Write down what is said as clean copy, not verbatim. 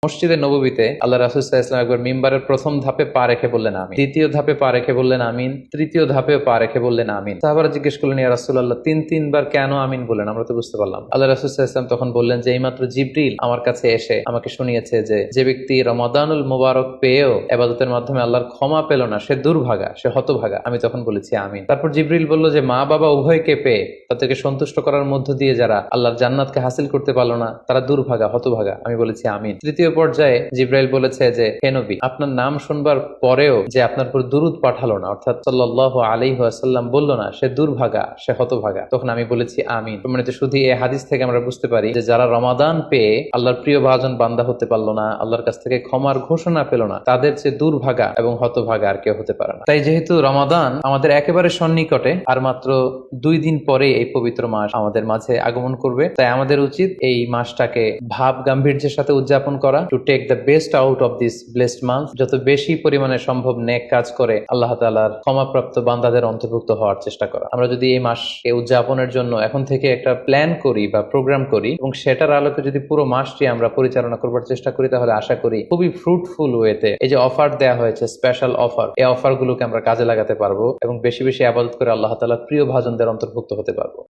মসজিদে নববীতে আল্লাহ রাসূল সাল্লাল্লাহু আলাইহি ওয়াসাল্লাম একবার মিম্বারের প্রথম ধাপে পা রেখে বললেন আমিন, দ্বিতীয় ধাপে পা রেখে বললেন আমিন, তৃতীয় ধাপেও পা রেখে বললেন আমিন। সাহাবারা জিজ্ঞেস করলেন, ইয়া রাসূলুল্লাহ, তিনবার কেন আমিন বললেন? আমরা তো বুঝতে পারলাম। আল্লাহ রাসূল সাল্লাল্লাহু আলাইহি ওয়াসাল্লাম তখন বললেন যে এইমাত্র জিবরিল আমার কাছে এসে আমাকে শুনিয়েছে যে ব্যক্তি রমাদানুল মুবারক পেয়েও ইবাদতের মাধ্যমে আল্লাহর ক্ষমা পেল না, সে দুর্ভাগা, সে হতভাগা। আমি তখন বলেছি আমিন। তারপর জিবরিল বলল যে মা বাবা উভয়কে পেয়ে তাদেরকে সন্তুষ্ট করার মধ্য দিয়ে যারা আল্লাহর জান্নাতকে হাসিল করতে পারলো না তারা দুর্ভাগা, হতভাগা। আমি বলেছি আমিন। তৃতীয় পর্যায়ে জিব্রাইল বলেছে যে হে নবী, আপনার নাম শুনবার পরেও যে আপনার উপর দুরূদ পাঠালো না, অর্থাৎ সাল্লাল্লাহু আলাইহি ওয়াসাল্লাম বলল না, সে দুর্ভাগা, সে হতভাগা। তখন আমি বলেছি আমিন। মানে শুধু এই হাদিস থেকে আমরা বুঝতে পারি যে যারা রমাদান পেয়ে আল্লাহর প্রিয় ভাজন বান্দা হতে পারলো না, আল্লাহর কাছ থেকে ক্ষমার ঘোষণা পেল না, তাদের চেয়ে দুর্ভাগা এবং হতভাগা আর কেউ হতে পারে না। তাই যেহেতু রমাদান আমাদের একেবারে সন্নিকটে, আর মাত্র 2 দিন পরে এই পবিত্র মাস আমাদের মাঝে আগমন করবে, তাই আমাদের উচিত এই মাসটাকে ভাব গাম্ভীর্যের সাথে উদযাপন করা, to take the best out of this blessed month. যত বেশি পরিমাণে সম্ভব নেক কাজ করে আল্লাহ তাআলার ক্ষমাপ্রাপ্ত বান্দাদের অন্তর্ভুক্ত হওয়ার চেষ্টা করা। আমরা যদি এই মাসকে উদযাপনের জন্য এখন থেকে একটা প্ল্যান করি বা প্রোগ্রাম করি এবং সেটার আলোকে যদি পুরো মাসটি আমরা পরিচালনা করবার চেষ্টা করি, তাহলে আশা করি খুবই ফ্রুটফুল ওয়েতে এই যে অফার দেওয়া হয়েছে, স্পেশাল অফার, এই অফার গুলোকে আমরা কাজে লাগাতে পারবো এবং বেশি বেশি ইবাদত করে আল্লাহ তাআলার প্রিয় ভাজনদের অন্তর্ভুক্ত হতে পারবো।